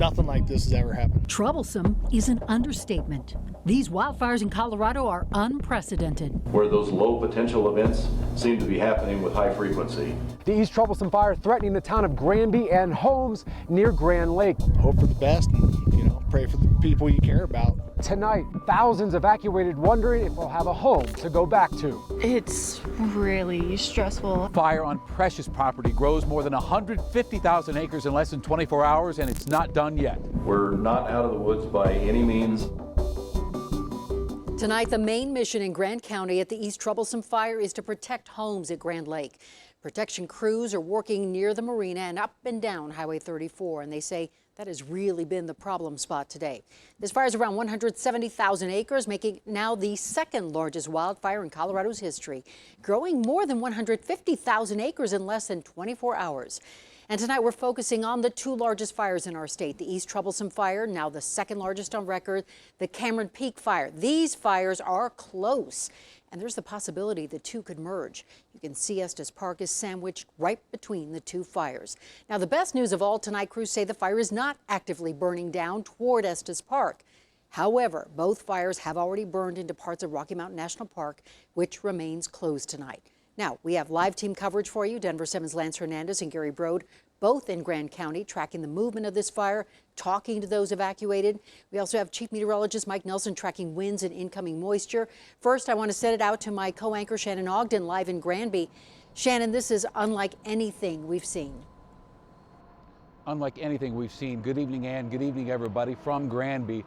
Nothing like this has ever happened. Troublesome is an understatement. These wildfires in Colorado are unprecedented. Where those low potential events seem to be happening with high frequency. The East Troublesome Fire threatening the town of Granby and homes near Grand Lake. Hope for the best and, pray for the people you care about. Tonight, thousands evacuated wondering if they'll have a home to go back to. It's really stressful. Fire on precious property grows more than 150,000 acres in less than 24 hours, and it's not done yet. We're not out of the woods by any means. Tonight, the main mission in Grand County at the East Troublesome Fire is to protect homes at Grand Lake. Protection crews are working near the marina and up and down Highway 34, and they say that has really been the problem spot today. This fire is around 170,000 acres, making it now the second largest wildfire in Colorado's history, growing more than 150,000 acres in less than 24 hours. And tonight we're focusing on the two largest fires in our state, the East Troublesome Fire, now the second largest on record, the Cameron Peak Fire. These fires are close, and there's the possibility the two could merge. You can see Estes Park is sandwiched right between the two fires. Now, the best news of all tonight, crews say the fire is not actively burning down toward Estes Park. However, both fires have already burned into parts of Rocky Mountain National Park, which remains closed tonight. Now, we have live team coverage for you. Denver 7's Lance Hernandez and Gary BRODE, both in Grand County, tracking the movement of this fire, talking to those evacuated. We also have Chief Meteorologist Mike Nelson tracking winds and incoming moisture. First, I want to set it out to my co-anchor Shannon Ogden live in Granby. Shannon, this is unlike anything we've seen. Unlike anything we've seen. Good evening, Ann. Good evening, everybody from Granby.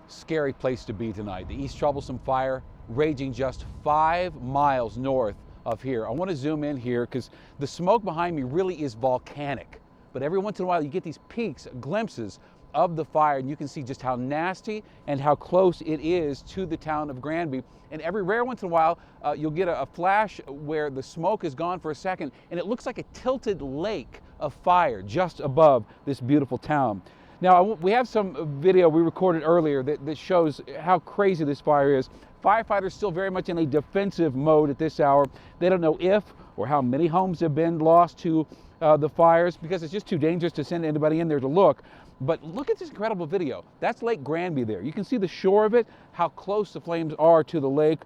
Scary place to be tonight. The East Troublesome Fire raging just 5 miles north of here. I want to zoom in here because the smoke behind me really is volcanic. But every once in a while you get these peaks, glimpses of the fire, and you can see just how nasty and how close it is to the town of Granby. And every rare once in a while you'll get a flash where the smoke is gone for a second and it looks like a tilted lake of fire just above this beautiful town. Now, we have some video we recorded earlier that shows how crazy this fire is. Firefighters still very much in a defensive mode at this hour. They don't know if or how many homes have been lost to the fires because it's just too dangerous to send anybody in there to look. But look at this incredible video. That's Lake Granby there. You can see the shore of it, how close the flames are to the lake.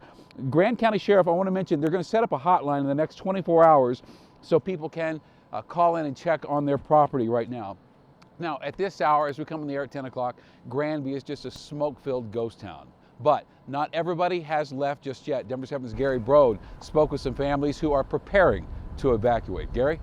Grand County Sheriff, I want to mention, they're going to set up a hotline in the next 24 hours so people can call in and check on their property right now. Now, at this hour, as we come in the air at 10 o'clock, Granby is just a smoke-filled ghost town. But not everybody has left just yet. Denver 7's Gary BRODE spoke with some families who are preparing to evacuate. Gary?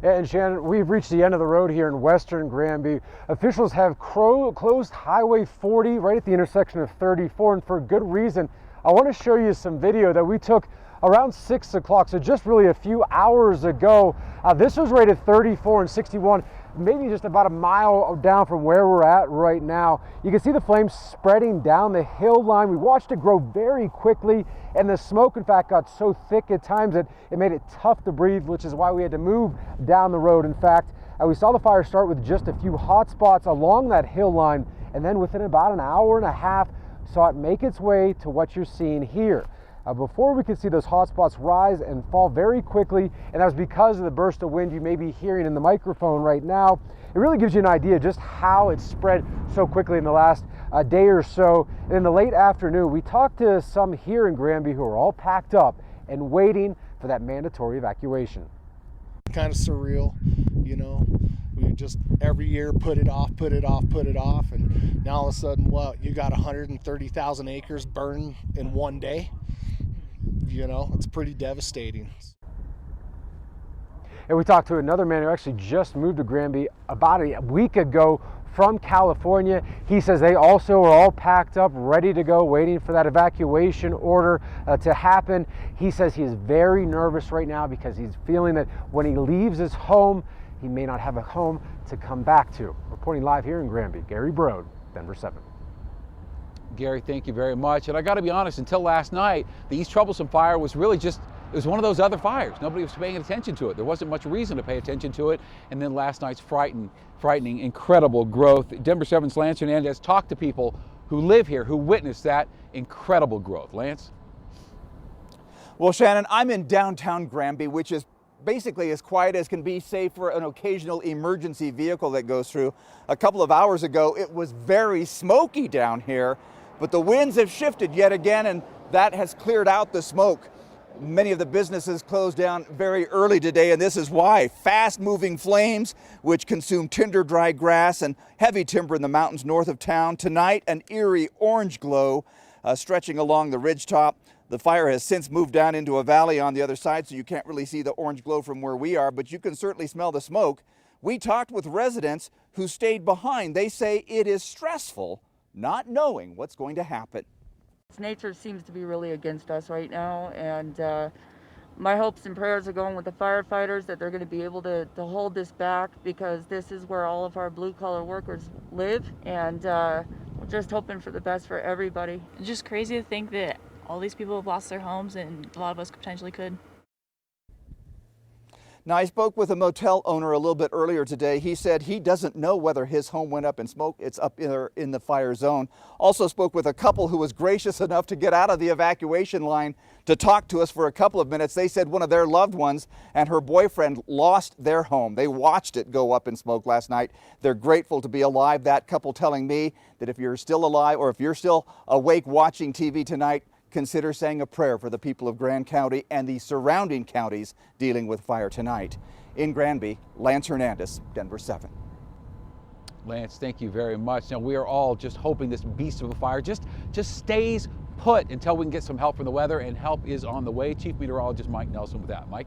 And Shannon, we've reached the end of the road here in western Granby. Officials have closed Highway 40 right at the intersection of 34, and for good reason. I want to show you some video that we took around 6 o'clock, so just really a few hours ago. This was rated 34 and 61, maybe just about a mile down from where we're at right now. You can see the flames spreading down the hill line. We watched it grow very quickly, and the smoke, in fact, got so thick at times that it made it tough to breathe, which is why we had to move down the road. In fact, we saw the fire start with just a few hot spots along that hill line, and then within about an hour and a half, saw it make its way to what you're seeing here. Before we could see those hot spots rise and fall very quickly, and that was because of the burst of wind you may be hearing in the microphone right now. It really gives you an idea just how it spread so quickly in the last day or so. And in the late afternoon, we talked to some here in Granby who are all packed up and waiting for that mandatory evacuation. Kind of surreal, we just every year put it off, and now all of a sudden, you got 130,000 acres burned in one day. It's pretty devastating. And we talked to another man who actually just moved to Granby about a week ago from California. He says they also are all packed up, ready to go, waiting for that evacuation order to happen. He says he is very nervous right now because he's feeling that when he leaves his home, he may not have a home to come back to. Reporting live here in Granby, Gary BRODE, Denver 7. Gary, thank you very much. And I got to be honest, until last night, the East Troublesome Fire was really just, it was one of those other fires. Nobody was paying attention to it. There wasn't much reason to pay attention to it. And then last night's frightening, incredible growth. Denver 7's Lance Hernandez talked to people who live here, who witnessed that incredible growth. Lance? Well, Shannon, I'm in downtown Granby, which is basically as quiet as can be, save for an occasional emergency vehicle that goes through. A couple of hours ago, it was very smoky down here, but the winds have shifted yet again, and that has cleared out the smoke. Many of the businesses closed down very early today, and this is why. Fast-moving flames, which consume tinder, dry grass, and heavy timber in the mountains north of town. Tonight, an eerie orange glow stretching along the ridgetop. The fire has since moved down into a valley on the other side, so you can't really see the orange glow from where we are, but you can certainly smell the smoke. We talked with residents who stayed behind. They say it is stressful not knowing what's going to happen. Nature seems to be really against us right now, and my hopes and prayers are going with the firefighters that they're going to be able to hold this back, because this is where all of our blue-collar workers live, and we're just hoping for the best for everybody. It's just crazy to think that all these people have lost their homes, and a lot of us potentially could. Now, I spoke with a motel owner a little bit earlier today. He said he doesn't know whether his home went up in smoke. It's up in the fire zone. Also spoke with a couple who was gracious enough to get out of the evacuation line to talk to us for a couple of minutes. They said one of their loved ones and her boyfriend lost their home. They watched it go up in smoke last night. They're grateful to be alive. That couple telling me that if you're still alive, or if you're still awake watching TV tonight, consider saying a prayer for the people of Grand County and the surrounding counties dealing with fire tonight. In Granby, Lance Hernandez, Denver 7. Lance, thank you very much. Now, we are all just hoping this beast of a fire just stays put until we can get some help from the weather, and help is on the way. Chief Meteorologist Mike Nelson with that. Mike?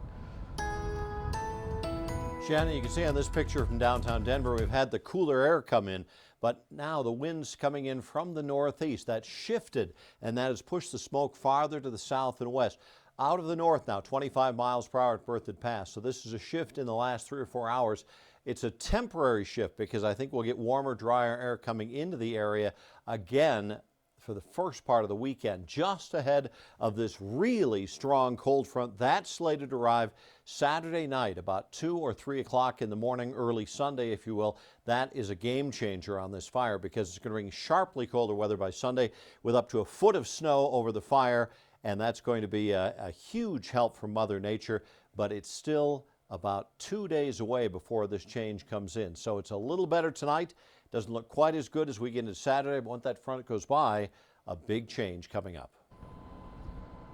Shannon, you can see on this picture from downtown Denver, we've had the cooler air come in, but now the wind's coming in from the northeast. That shifted, and that has pushed the smoke farther to the south and west. Out of the north now, 25 miles per hour at Berthoud Pass. So this is a shift in the last 3 or 4 hours. It's a temporary shift, because I think we'll get warmer, drier air coming into the area again for the first part of the weekend, just ahead of this really strong cold front that's slated to arrive Saturday night about 2 or 3 o'clock in the morning, early Sunday, if you will. That is a game changer on this fire, because it's going to bring sharply colder weather by Sunday with up to a foot of snow over the fire, and that's going to be a huge help from Mother Nature, but it's still about 2 days away before this change comes in. So it's a little better tonight. Doesn't look quite as good as we get into Saturday, but once that front goes by, a big change coming up.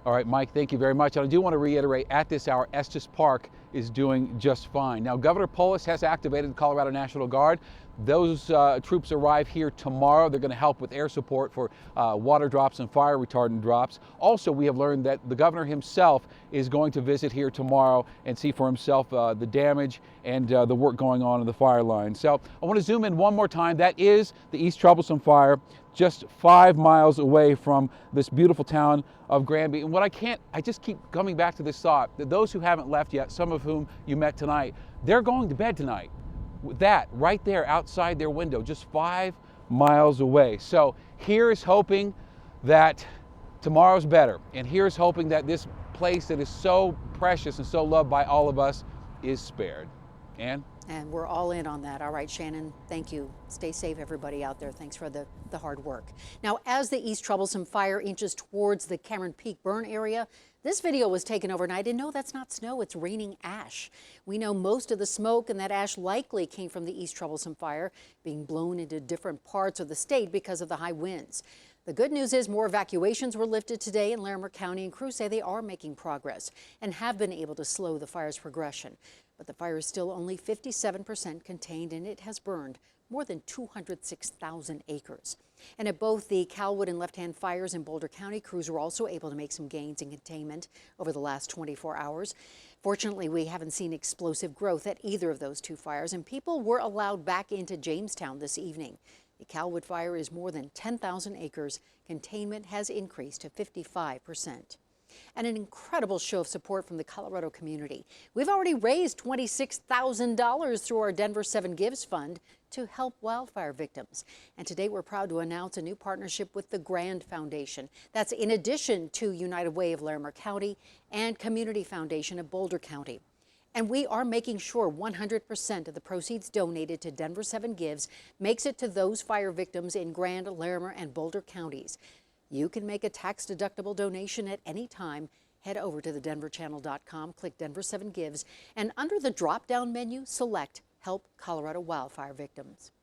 All right, Mike, thank you very much. And I do want to reiterate, at this hour, Estes Park is doing just fine. Now, Governor Polis has activated the Colorado National Guard. Those troops arrive here tomorrow. They're going to help with air support for water drops and fire retardant drops. Also, we have learned that the governor himself is going to visit here tomorrow and see for himself the damage and the work going on in the fire line. So I want to zoom in one more time. That is the East Troublesome Fire, just 5 miles away from this beautiful town of Granby. And I just keep coming back to this thought that those who haven't left yet, some of whom you met tonight, they're going to bed tonight. That right there outside their window, just 5 miles away. So here's hoping that tomorrow's better. And here's hoping that this place that is so precious and so loved by all of us is spared. Ann? And we're all in on that. All right, Shannon, thank you. Stay safe, everybody out there. Thanks for the hard work. Now, as the East Troublesome Fire inches towards the Cameron Peak burn area, this video was taken overnight, and no, that's not snow, it's raining ash. We know most of the smoke and that ash likely came from the East Troublesome Fire, being blown into different parts of the state because of the high winds. The good news is more evacuations were lifted today in Larimer County, and crews say they are making progress and have been able to slow the fire's progression. But the fire is still only 57% contained, and it has burned more than 206,000 acres. And at both the CALWOOD and Left Hand fires in Boulder County, crews were also able to make some gains in containment over the last 24 hours. Fortunately, we haven't seen explosive growth at either of those two fires, and people were allowed back into Jamestown this evening. The CALWOOD fire is more than 10,000 acres. Containment has increased to 55%. And an incredible show of support from the Colorado community. We've already raised $26,000 through our Denver 7 Gives Fund to help wildfire victims. And today we're proud to announce a new partnership with the Grand Foundation. That's in addition to United Way of Larimer County and Community Foundation of Boulder County. And we are making sure 100% of the proceeds donated to Denver 7 Gives makes it to those fire victims in Grand, Larimer, and Boulder counties. You can make a tax-deductible donation at any time. Head over to thedenverchannel.com, click Denver 7 Gives, and under the drop-down menu, select Help Colorado Wildfire Victims.